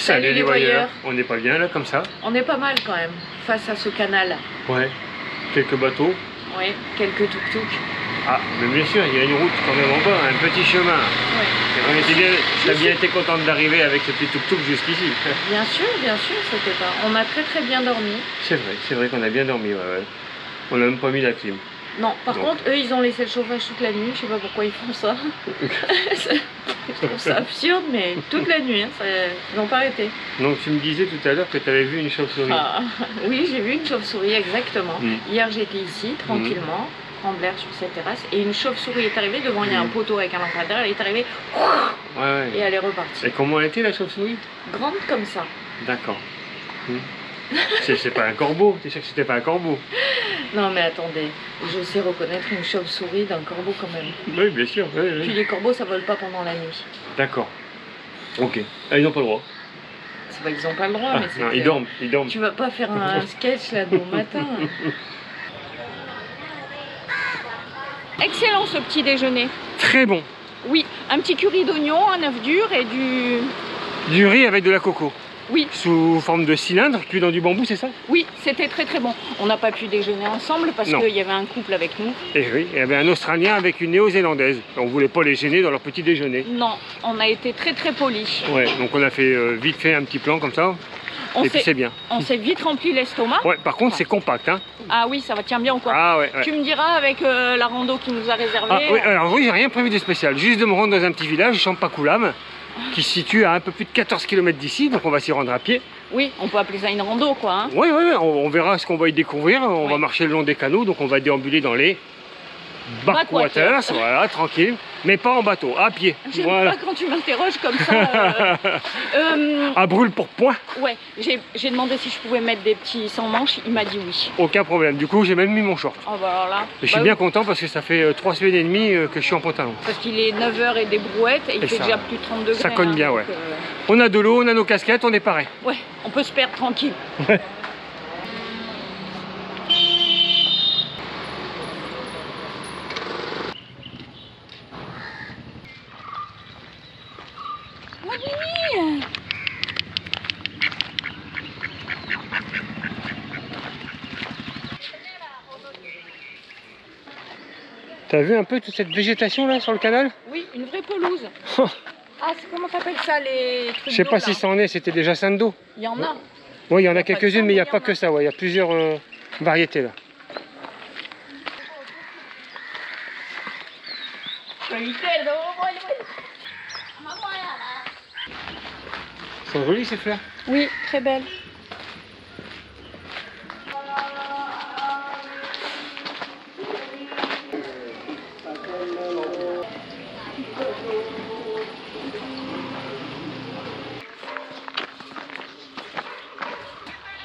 Salut les voyeurs. On n'est pas bien là comme ça? On est pas mal quand même, face à ce canal. Ouais. Quelques bateaux. Oui, quelques tuk-tuk. Ah, mais bien sûr, il y a une route quand même en bas, un petit chemin. Ouais. On était bien, t'as bien été contente d'arriver avec ce petit tuk-tuk jusqu'ici. Bien sûr, c'était pas. On a très bien dormi. C'est vrai qu'on a bien dormi, ouais. On n'a même pas mis la clim. Non, par contre, eux, ils ont laissé le chauffage toute la nuit. Je sais pas pourquoi ils font ça. Je trouve ça absurde, mais toute la nuit, hein, ils n'ont pas arrêté. Donc tu me disais tout à l'heure que tu avais vu une chauve-souris. Ah, oui, j'ai vu une chauve-souris, exactement. Hier, j'étais ici, tranquillement, prendre l'air sur cette terrasse, et une chauve-souris est arrivée. Devant, il y a un poteau avec un lampadaire, elle est arrivée, et elle est repartie. Et comment elle était, la chauve-souris? Grande comme ça. D'accord. C'est pas un corbeau, t'es sûr que c'était pas un corbeau? Non mais attendez, je sais reconnaître une chauve-souris d'un corbeau quand même. Oui, bien sûr. Oui. Puis les corbeaux, ça vole pas pendant la nuit. D'accord. Ok. Ah, ils n'ont pas le droit. C'est pas qu'ils n'ont pas le droit, mais c'est non, que... ils dorment. Tu vas pas faire un sketch là de bon matin. Excellent ce petit déjeuner. Très bon. Oui, un petit curry d'oignon, un œuf dur et du riz avec de la coco. Oui. Sous forme de cylindre, cuit dans du bambou, c'est ça? Oui, c'était très bon. On n'a pas pu déjeuner ensemble parce qu'il y avait un couple avec nous. Et oui, il y avait un Australien avec une Néo-Zélandaise. On voulait pas les gêner dans leur petit déjeuner. Non, on a été très polis. Ouais, donc on a fait vite fait un petit plan comme ça. Et puis c'est bien. On s'est vite rempli l'estomac. Ouais, par contre c'est compact, hein. Ah oui, ça va tient bien ou quoi? Ah ouais. Tu me diras avec la rando qui nous a réservé. Ah oui, alors oui, j'ai rien prévu de spécial. Juste de me rendre dans un petit village, Champakoulam, qui se situe à un peu plus de 14 km d'ici, donc on va s'y rendre à pied. Oui, on peut appeler ça une rando, quoi. Hein. Oui, on verra ce qu'on va y découvrir. On va marcher le long des canaux, donc on va déambuler dans les backwaters, voilà, tranquille, mais pas en bateau, à pied. J'aime pas quand tu m'interroges comme ça. À brûle pour point. Ouais, j'ai demandé si je pouvais mettre des petits sans manches, il m'a dit oui. Aucun problème, du coup j'ai même mis mon short. Oh bah alors là. Et je suis bien content parce que ça fait 3 semaines et demie que je suis en pantalon. Parce qu'il est 9h et des brouettes et il fait déjà plus de 30 degrés. Ça cogne bien, donc, ouais. On a de l'eau, on a nos casquettes, on est pareil. Ouais, on peut se perdre tranquille. Ouais. T'as vu un peu toute cette végétation là sur le canal? Oui, une vraie pelouse. Ah, comment t'appelles ça les trucs? Je sais pas si ça en est, c'était déjà jacinthe d'eau. Il y en a. Oui, il y en a quelques-unes, mais il n'y a pas que ça, il y a plusieurs variétés là. Elles sont jolies ces fleurs? Oui, très belles.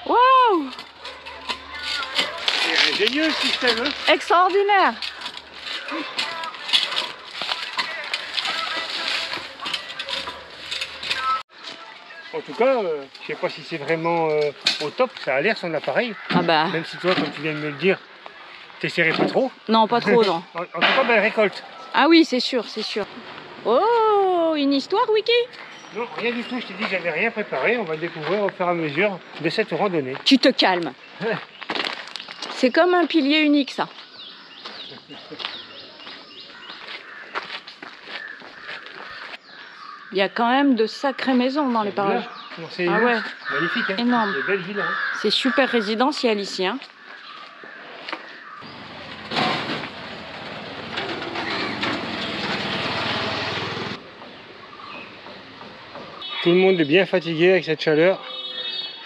Waouh! C'est ingénieux le système, hein? Extraordinaire! En tout cas, je sais pas si c'est vraiment au top, ça a l'air son appareil. Ah bah. Même si toi, comme tu viens de me le dire, t'essaierais pas trop. Non, pas trop, non. En tout cas, elle récolte. Ah oui, c'est sûr, c'est sûr. Oh, une histoire, Wiki? Non, rien du tout, je t'ai dit que j'avais rien préparé, on va le découvrir au fur et à mesure de cette randonnée. Tu te calmes. C'est comme un pilier unique, ça. Il y a quand même de sacrées maisons dans les parages. C'est ouais. Magnifique, hein? Énorme. Des belles villas. Hein? C'est super résidentiel ici. Hein? Tout le monde est bien fatigué avec cette chaleur.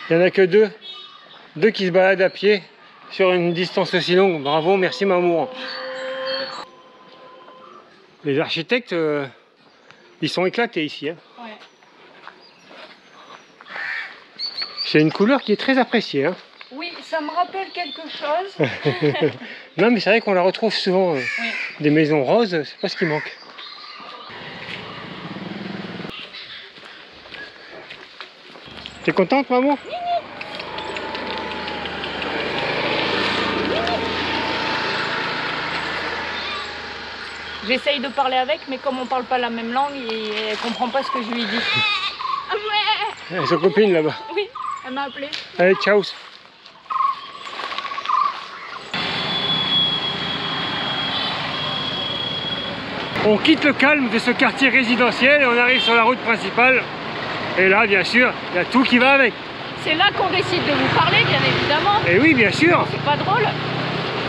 Il n'y en a que deux qui se baladent à pied sur une distance aussi longue. Bravo, merci Mamour. Les architectes, ils sont éclatés ici. Hein. Ouais. C'est une couleur qui est très appréciée. Hein. Oui, ça me rappelle quelque chose. Non, mais c'est vrai qu'on la retrouve souvent. Oui. Des maisons roses, c'est pas ce qui manque. T'es contente, maman? J'essaye de parler avec, mais comme on parle pas la même langue, elle comprend pas ce que je lui dis. Elle est sa copine là-bas. Oui, elle m'a appelé. Allez, ciao. On quitte le calme de ce quartier résidentiel et on arrive sur la route principale. Et là, bien sûr, il y a tout qui va avec. C'est là qu'on décide de vous parler, bien évidemment. Et oui, bien sûr. C'est pas drôle.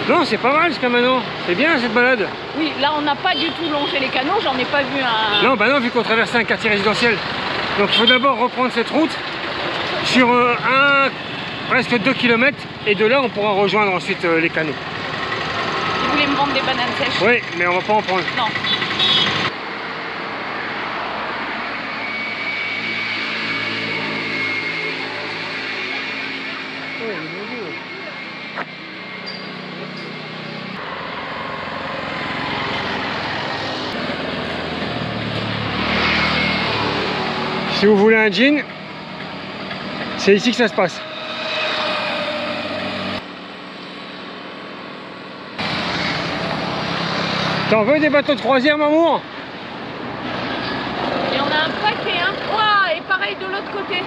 Non, c'est pas mal jusqu'à maintenant. C'est bien cette balade. Oui, là on n'a pas du tout longé les canaux, j'en ai pas vu un... Non, bah non, vu qu'on traversait un quartier résidentiel. Donc il faut d'abord reprendre cette route sur presque 2 km. Et de là, on pourra rejoindre ensuite les canaux. Vous voulez me vendre des bananes sèches? Oui, mais on va pas en prendre. Non. Si vous voulez un jean, c'est ici que ça se passe. T'en veux des bateaux de croisière, Mamour? Il y en a un paquet, hein. Ouah, et pareil de l'autre côté.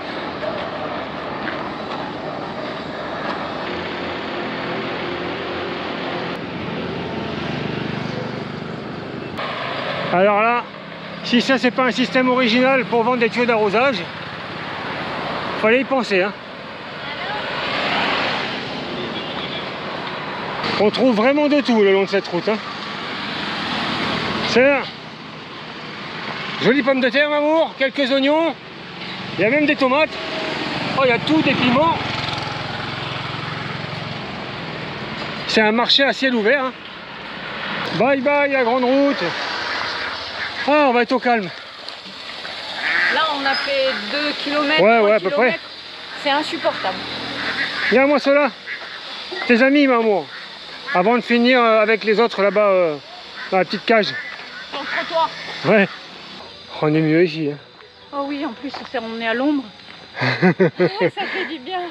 Alors là, si ça c'est pas un système original pour vendre des tuyaux d'arrosage, fallait y penser, hein. On trouve vraiment de tout le long de cette route, hein. C'est jolies pommes de terre, Mamour, quelques oignons, il y a même des tomates. Oh, il y a tout, des piments. C'est un marché à ciel ouvert, hein. Bye bye la grande route. Ah, on va être au calme. Là on a fait 2 km. Ouais, à peu près. C'est insupportable. Viens, moi ceux-là. Tes amis, Mamour. Avant de finir avec les autres là-bas, dans la petite cage. Sur le trottoir. Ouais. On est mieux ici, hein. Oh oui, en plus on est à l'ombre. Ouais, ça fait du bien.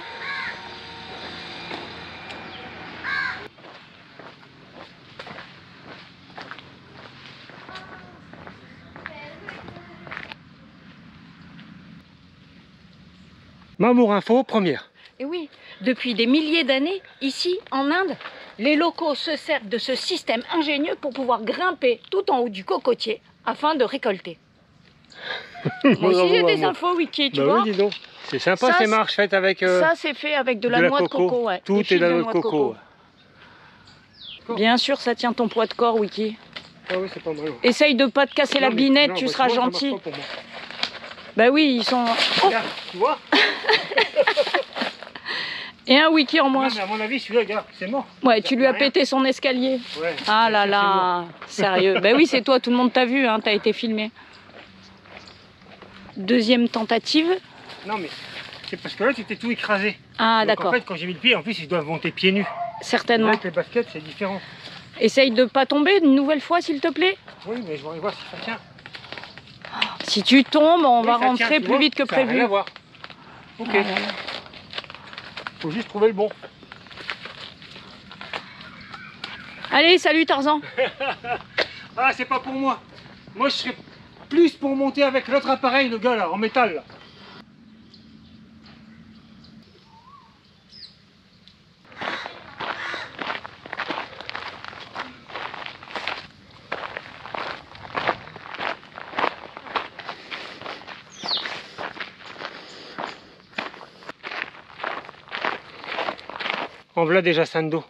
Mamour Info, première. Et oui, depuis des milliers d'années, ici, en Inde, les locaux se servent de ce système ingénieux pour pouvoir grimper tout en haut du cocotier afin de récolter. Moi aussi j'ai des infos wiki, tu vois. Oui, dis donc. C'est sympa Ça, ces marches faites avec... ça c'est fait avec de la noix de coco, ouais. Tout est de la noix de coco. Bien sûr, ça tient ton poids de corps, Wiki. Ah oui, c'est pas mal. Essaye de pas te casser la binette, tu seras gentil. Bah oui, ils sont... Oh, regarde, tu vois. et un Wiki en moins. Non, mais à mon avis, celui-là, regarde, c'est mort. Ouais, tu lui as pété son escalier. Ouais, ah là là, sérieux. Bah oui, c'est toi, tout le monde t'a vu, hein, t'as été filmé. Deuxième tentative. Non, mais c'est parce que là, tu étais tout écrasé. Ah d'accord. En d'accord. fait, quand j'ai mis le pied, en plus, ils doivent monter pieds nus. Certainement. Avec les baskets, c'est différent. Essaye de pas tomber une nouvelle fois, s'il te plaît. Oui, mais je vais voir si ça tient. Si tu tombes, on va ça rentrer tient, plus vite que ça a prévu. rien à voir. Ok. Ah là là. Faut juste trouver le bon. Allez, salut Tarzan. Ah, c'est pas pour moi. Moi, je serais plus pour monter avec l'autre appareil, le gars là, en métal là. En voilà déjà Jacinthe d'eau.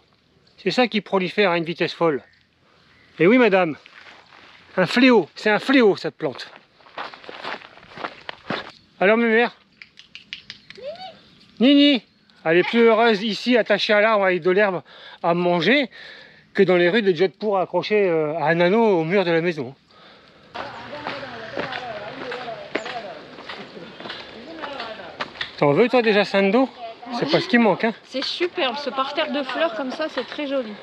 C'est ça qui prolifère à une vitesse folle. Et oui, madame, un fléau, c'est un fléau cette plante. Alors, mes mères? Nini, elle est plus heureuse ici, attachée à l'arbre avec de l'herbe à manger, que dans les rues de Jodhpur accrochées à un anneau au mur de la maison. T'en veux, toi, déjà Jacinthe d'eau? C'est pas ce qui manque, hein. C'est superbe, ce parterre de fleurs comme ça, c'est très joli.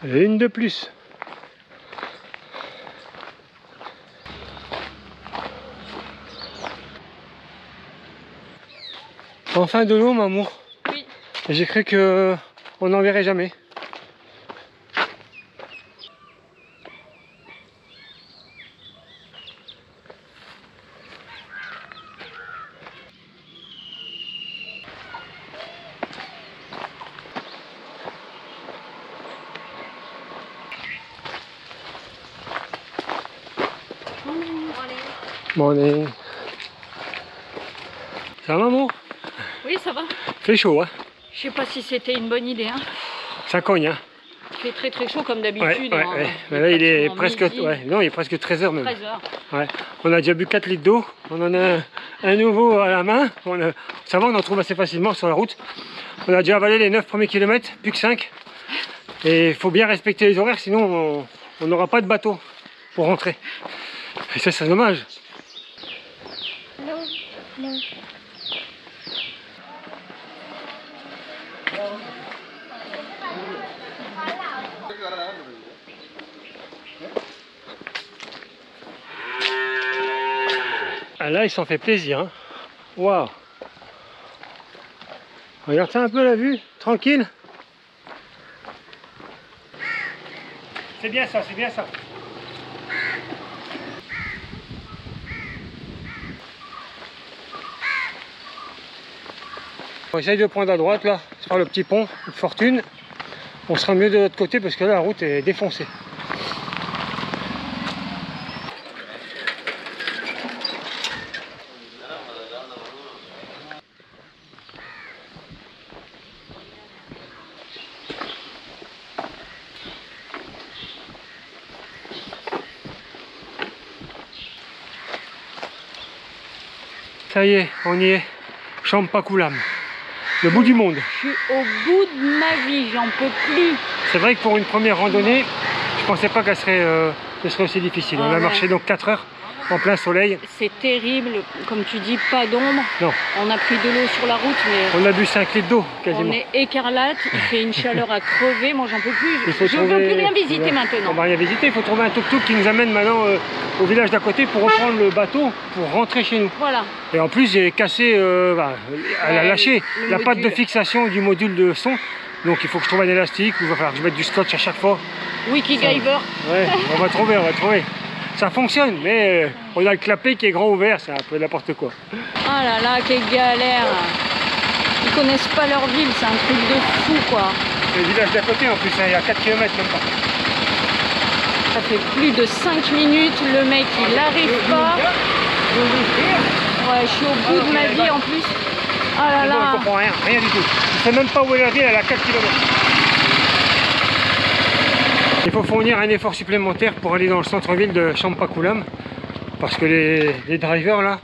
Et une de plus. Enfin de l'eau, Mamour. Oui. J'ai cru que on n'en verrait jamais. Bon, on est... Ça va, maman? Oui, ça va. Il fait chaud, hein? Je sais pas si c'était une bonne idée. Hein. Ça cogne, hein? Il fait très très chaud comme d'habitude. Ouais. Mais là, il est presque... midi. Ouais, non, il est presque 13h même. 13h. Ouais. On a déjà bu 4 litres d'eau. On en a un nouveau à la main. Ça va, on en trouve assez facilement sur la route. On a déjà avalé les 9 premiers kilomètres, plus que 5. Et il faut bien respecter les horaires, sinon on n'aura pas de bateau pour rentrer. Et ça, c'est dommage. Ah là, il s'en fait plaisir. Hein. Waouh! Regarde ça un peu la vue, tranquille. C'est bien ça, c'est bien ça. On essaye de prendre à droite là, par le petit pont de Fortune. On sera mieux de l'autre côté parce que là la route est défoncée. Ça y est, on y est. Champakoulam, le bout du monde. Je suis au bout de ma vie, j'en peux plus. C'est vrai que pour une première randonnée, je pensais pas qu'elle serait, aussi difficile. On a marché donc 4 heures en plein soleil. C'est terrible, comme tu dis, pas d'ombre. Non. On a pris de l'eau sur la route, mais... On a bu 5 litres d'eau quasiment. On est écarlate, il fait une chaleur à crever, moi j'en peux plus. Je ne trouver... veux plus rien visiter maintenant. On va rien visiter, il faut trouver un tuk-tuk qui nous amène maintenant au village d'à côté pour reprendre le bateau pour rentrer chez nous. Voilà. Et en plus j'ai cassé, elle a lâché la patte de fixation du module de son. Donc il faut que je trouve un élastique, ou il va falloir que je mette du scotch à chaque fois. Wikigiver. Ouais, on va trouver. Ça fonctionne, mais on a le clapet qui est grand ouvert, c'est un peu n'importe quoi. Ah là là, quelle galère. Ils connaissent pas leur ville, c'est un truc de fou quoi. C'est le village d'à côté en plus, hein, il y a 4 km même pas. Ça fait plus de 5 minutes, le mec il n'arrive pas. Ouais, je suis au bout de ma vie en plus. Ah là là. On ne comprend rien du tout. Je ne sais même pas où est la ville, elle a 4 km. Il faut fournir un effort supplémentaire pour aller dans le centre-ville de Champakoulam. Parce que les drivers là,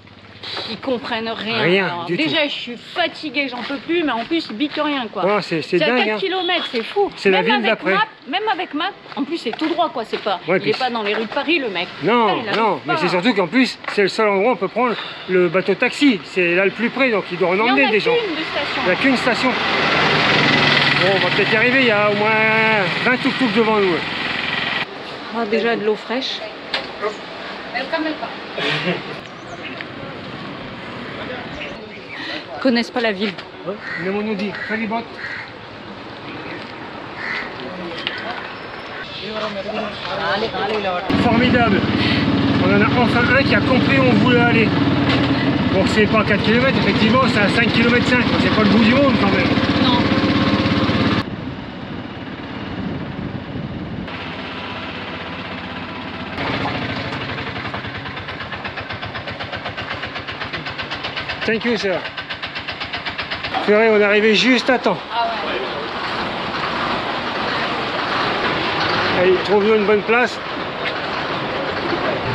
ils comprennent rien. Alors, du déjà tout. Je suis fatiguée, j'en peux plus, mais en plus ils bitent rien quoi. Non, c'est dingue. À 4 km, c'est fou. C'est la ville d'après. Même avec map, en plus c'est tout droit quoi, c'est pas. Ouais, il n'est pas dans les rues de Paris le mec. Non, mais c'est surtout qu'en plus c'est le seul endroit où on peut prendre le bateau taxi. C'est là le plus près, donc il doit en emmener des gens. Il n'y a qu'une station. Bon, on va peut-être y arriver, il y a au moins 20 tuk-tuk devant nous. Ah, déjà de l'eau fraîche. Ils connaissent pas la ville. Ouais, on nous dit, ferryboat. Formidable. On en a enfin un qui a compris où on voulait aller. Bon, c'est pas 4 km, effectivement, c'est à 5 km 5. C'est pas le bout du monde quand même. Non. Thank you, sir. Purée, on est arrivé juste à temps. Ah ouais. Allez, trouve-nous une bonne place.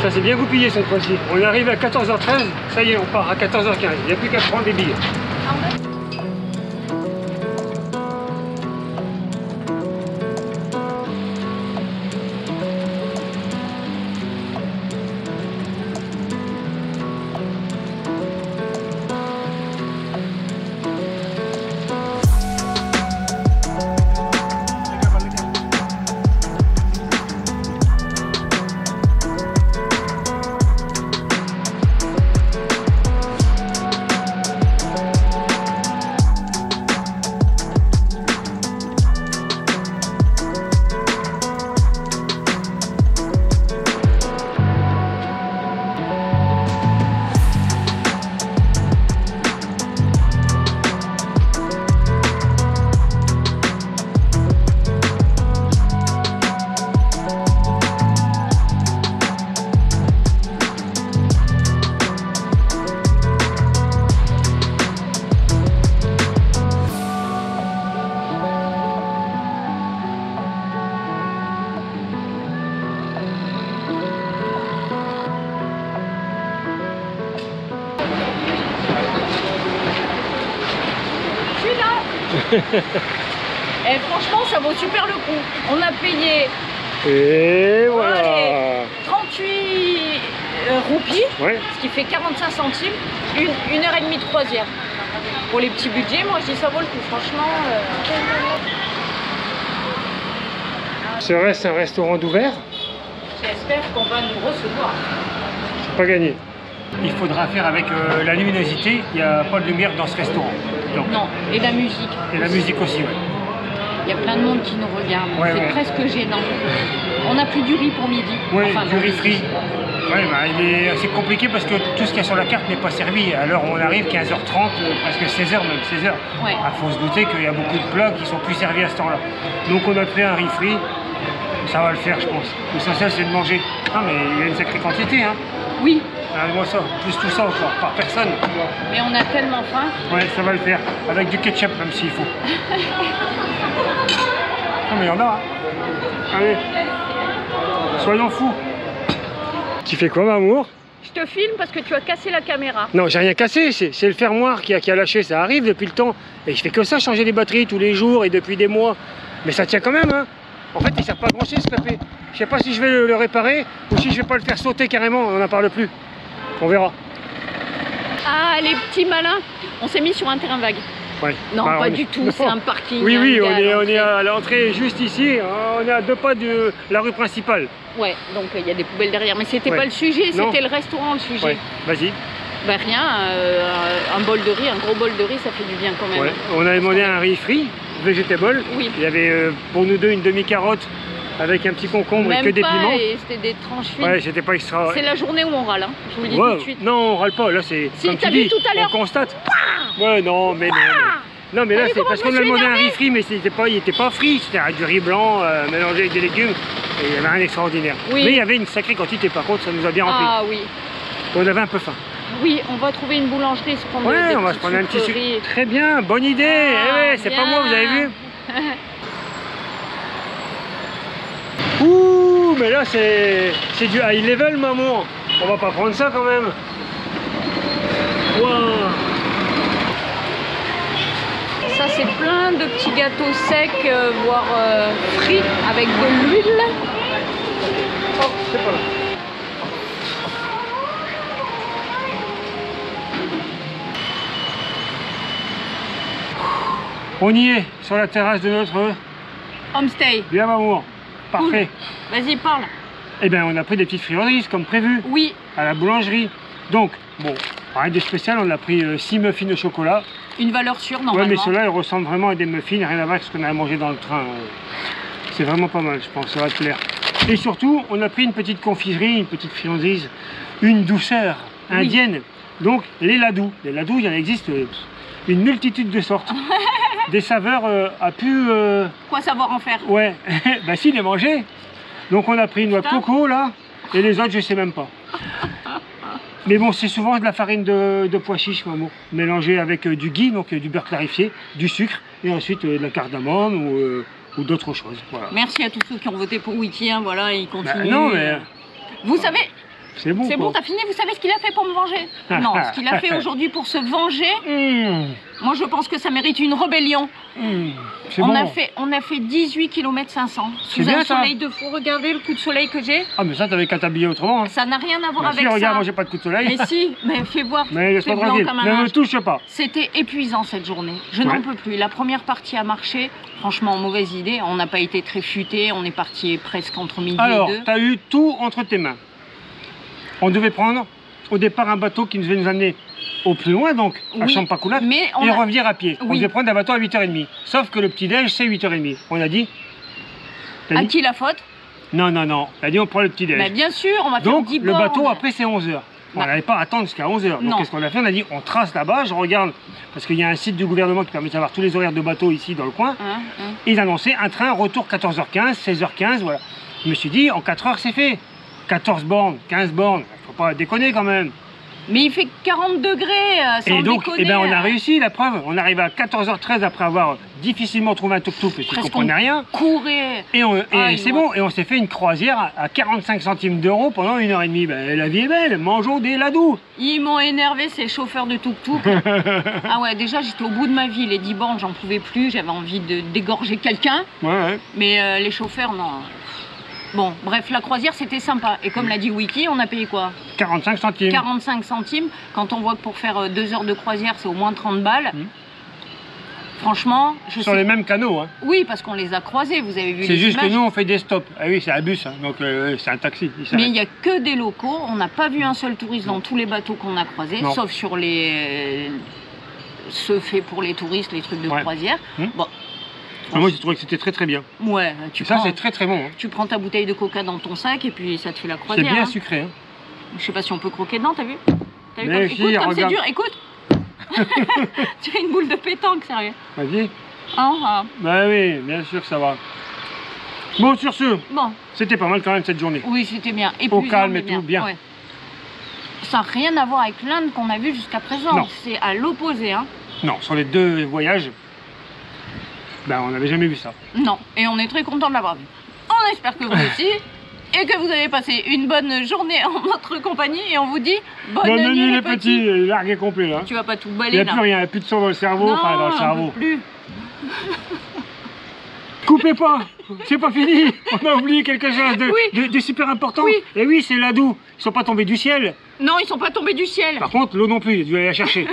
Ça s'est bien goupillé cette fois-ci. On est arrivé à 14h13, ça y est, on part à 14h15. Il n'y a plus qu'à prendre des billets. Et franchement, ça vaut super le coup. On a payé Et voilà. allez, 38 roupies, Ouais. ce qui fait 45 centimes, une heure et demie de croisière. Pour les petits budgets, moi je dis ça vaut le coup, franchement. Ce reste un restaurant d'ouvert, J'espère qu'on va nous recevoir. c'est pas gagné. Il faudra faire avec la luminosité, il n'y a pas de lumière dans ce restaurant. Donc, Non, et la musique. et la musique aussi, ouais. Il y a plein de monde qui nous regarde, Ouais, c'est ouais. presque gênant. On a pris du riz pour midi. Ouais, Enfin, du riz frit. Ouais, bah, c'est compliqué parce que tout ce qu'il y a sur la carte n'est pas servi. À l'heure où on arrive, 15h30, presque 16h, même 16h. Ouais. Il faut se douter qu'il y a beaucoup de plats qui sont plus servis à ce temps-là. Donc on a pris un riz frit, ça va le faire, je pense. L'essentiel, c'est de manger. Ah, mais il y a une sacrée quantité, hein. Oui, Moi ça, plus tout ça encore, par personne. mais on a tellement faim. Ouais, ça va le faire. Avec du ketchup, même s'il faut. Non, mais il y en a. Hein. Allez. Soyons fous. Tu fais quoi, Mamour? Je te filme parce que tu as cassé la caméra. Non, j'ai rien cassé. C'est le fermoir qui a lâché. Ça arrive depuis le temps. Et je fais que ça, changer les batteries tous les jours et depuis des mois. Mais ça tient quand même, hein. En fait, il ne sert pas à grand-chose, ce clapet. Je sais pas si je vais le réparer ou si je vais pas le faire sauter carrément. On n'en parle plus. On verra. Ah, les petits malins. On s'est mis sur un terrain vague. Ouais. Non, Bah, pas on du est- tout, Non. c'est un parking. Oui, un oui, gars on est l'entrée. à l'entrée juste ici. On est à 2 pas de la rue principale. Ouais, donc il y a des poubelles derrière. Mais c'était Ouais. pas le sujet, Non. c'était le restaurant le sujet. Ouais, vas-y. Bah rien, un bol de riz, un gros bol de riz, ça fait du bien quand même. Ouais. On a demandé un riz frit, vegetable. Oui. Il y avait pour nous deux une demi-carotte avec un petit concombre Même et que des pas, piments. et c'était des tranches fines. Ouais, c'était pas extra. C'est la journée où on râle, hein. Je vous le dis Ouais, tout de suite. non, on râle pas. Là, c'est. Si, comme t'as tu vu dis, tout à l'heure. on constate. Ouais, non, mais non. Non, mais T'as là, vu c'est comment parce je qu'on me a suis demandé un énervée riz frit, mais il était pas frit. C'était du riz blanc mélangé avec des légumes. Et il y avait rien d'extraordinaire. Oui. Mais il y avait une sacrée quantité, par contre, ça nous a bien rempli. Ah oui. On avait un peu faim. Oui, on va trouver une boulangerie, se prendre Ouais, des on va se petites prendre un petit sucreries. sucre. Très bien, bonne idée. Ah, Eh ouais, c'est pas moi, vous avez vu? bien. Ouh, mais là c'est du high level, maman. On va pas prendre ça quand même. Wow. Ça, c'est plein de petits gâteaux secs, voire frits, avec de l'huile. Oh, c'est pas là. On y est, sur la terrasse de notre Homestay. bien maman. Parfait. Vas-y, parle. Eh bien, on a pris des petites friandises comme prévu Oui, à la boulangerie. Donc, bon, rien de spécial, on a pris 6 muffins au chocolat. une valeur sûre Ouais, normalement. mais ceux-là, ils ressemblent vraiment à des muffins, rien à voir avec ce qu'on a mangé dans le train. C'est vraiment pas mal, je pense, ça va te plaire. Et surtout, on a pris une petite confiserie, une petite friandise, une douceur indienne. Donc, les ladous. Les ladous, il en existe une multitude de sortes. Des saveurs à pu... Quoi savoir en faire? Ouais, bah si, les manger. Donc, on a pris une noix de Putain. coco, là, et les autres, je sais même pas. Mais bon, c'est souvent de la farine de pois chiche, maman, mélangée avec du ghee, donc du beurre clarifié, du sucre, et ensuite de la cardamome ou d'autres choses. Voilà. Merci à tous ceux qui ont voté pour Wiki, hein, voilà, ils Bah, continuent. non, mais Vous savez, c'est bon. c'est quoi. bon, t'as fini, vous savez ce qu'il a fait pour me venger? Non, ce qu'il a fait aujourd'hui pour se venger, Mmh, moi je pense que ça mérite une rébellion. c'est On bon. a fait 18 km 500 C'est sous bien, un ça. soleil de fou. Regardez le coup de soleil que j'ai. Ah, mais ça, t'avais qu'à t'habiller autrement. Hein. Ça n'a rien à voir Bah, avec si, regarde, ça. moi, j'ai pas de coup de soleil. Mais si, mais fais voir. Mais laisse-moi c'est blanc tranquille, comme un ne me linge. touche pas. C'était épuisant cette journée. Je Ouais. n'en peux plus. La première partie a marché. Franchement, mauvaise idée. On n'a pas été très futé. On est parti presque entre midi Alors, et 2. t'as eu tout entre tes mains. On devait prendre au départ un bateau qui devait nous amener au plus loin, donc à Oui, Champacoulat, mais on et a- revenir à pied. On Oui. devait prendre un bateau à 8h30. Sauf que le petit-déj, c'est 8h30. On a dit. T'as À dit qui la faute? Non, non, non. T'as dit on prend le petit-déj. Mais bien sûr, on va faire Donc 10 le bornes. bateau après c'est 11h. On Bah. n'allait pas attendre jusqu'à 11h. Donc Non. qu'est-ce qu'on a fait? On a dit on trace là-bas, je regarde, parce qu'il y a un site du gouvernement qui permet de savoir tous les horaires de bateau ici dans le coin. Hein, hein. Ils annonçaient un train retour 14h15, 16h15, voilà. Je me suis dit en 4 heures c'est fait. 14 bornes, 15 bornes, faut pas déconner quand même. Mais il fait 40 degrés, sans Et donc, déconner. eh ben, on a réussi, la preuve. On arrive à 14h13 après avoir difficilement trouvé un tuk-tuk parce qu'ils ne comprenaient rien. Courait. Et, c'est bon, et on s'est fait une croisière à 45 centimes d'euros pendant 1h30. Ben, la vie est belle, mangeons des ladous. Ils m'ont énervé, ces chauffeurs de tuk-tuk. Ah ouais, déjà j'étais au bout de ma vie, les 10 bornes, j'en pouvais plus, j'avais envie d'égorger quelqu'un. Ouais. Mais les chauffeurs, non. Bon, bref, la croisière c'était sympa. Et comme l'a dit Wiki, on a payé quoi? 45 centimes. 45 centimes. Quand on voit que pour faire 2 heures de croisière, c'est au moins 30 balles. Franchement, je Sur sais... les mêmes canaux. Hein. Oui, parce qu'on les a croisés, vous avez vu les C'est juste images. que nous, on fait des stops. Ah oui, c'est un bus, hein, donc c'est un taxi. Mais il n'y a que des locaux. On n'a pas vu un seul touriste dans tous les bateaux qu'on a croisés, Non. sauf sur les... ceux faits pour les touristes, les trucs de croisière. Bon. Moi, j'ai trouvé que c'était très très bien. Ouais, Ça, c'est très très bon. Hein. Tu prends ta bouteille de coca dans ton sac et puis ça te fait la C'est croisière. bien hein. sucré. Hein. Je sais pas si on peut croquer dedans, t'as vu? T'as vu Mais comme... si, Écoute comme c'est regarde. dur, écoute. Tu as une boule de pétanque, sérieux. Vas-y. Ah. Bah oui, bien sûr que ça va. Bon, sur ce, Bon, c'était pas mal quand même cette journée. oui, c'était bien. Au Épuisant, calme mais et tout, bien. Ouais. Ça n'a rien à voir avec l'Inde qu'on a vu jusqu'à présent. Non. C'est à l'opposé, hein. Non, sur les 2 voyages, ben, on n'avait jamais vu ça. Non, et on est très content de l'avoir vu. On espère que vous aussi, et que vous avez passé une bonne journée en notre compagnie, et on vous dit bonne nuit les petits. Largué complet là. Tu vas pas tout Il balayer n'y a là. plus rien, il n'y a plus de sang dans le cerveau, Non, enfin dans le on cerveau. peut plus. Coupez pas, c'est pas fini. On a oublié quelque chose de super important. Oui. Et oui, c'est l'adou. Ils sont pas tombés du ciel. Non, ils sont pas tombés du ciel. Par contre, l'eau non plus, il a dû aller la chercher.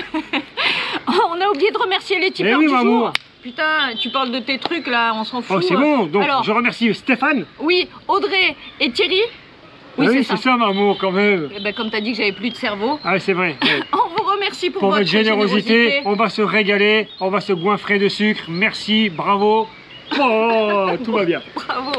On a oublié de remercier les tipeurs oui, du maman. jour. Putain, tu parles de tes trucs là, on s'en fout. Oh, c'est bon. Donc, Alors, je remercie Stéphane. oui, Audrey et Thierry. Oui, c'est ça, maman, quand même. Eh ben, comme tu as dit que j'avais plus de cerveau, Ah, c'est vrai. Ouais. on vous remercie pour, Pour votre votre générosité, on va se régaler, on va se goinfrer de sucre. Merci, bravo. Oh, tout va bien. Bravo.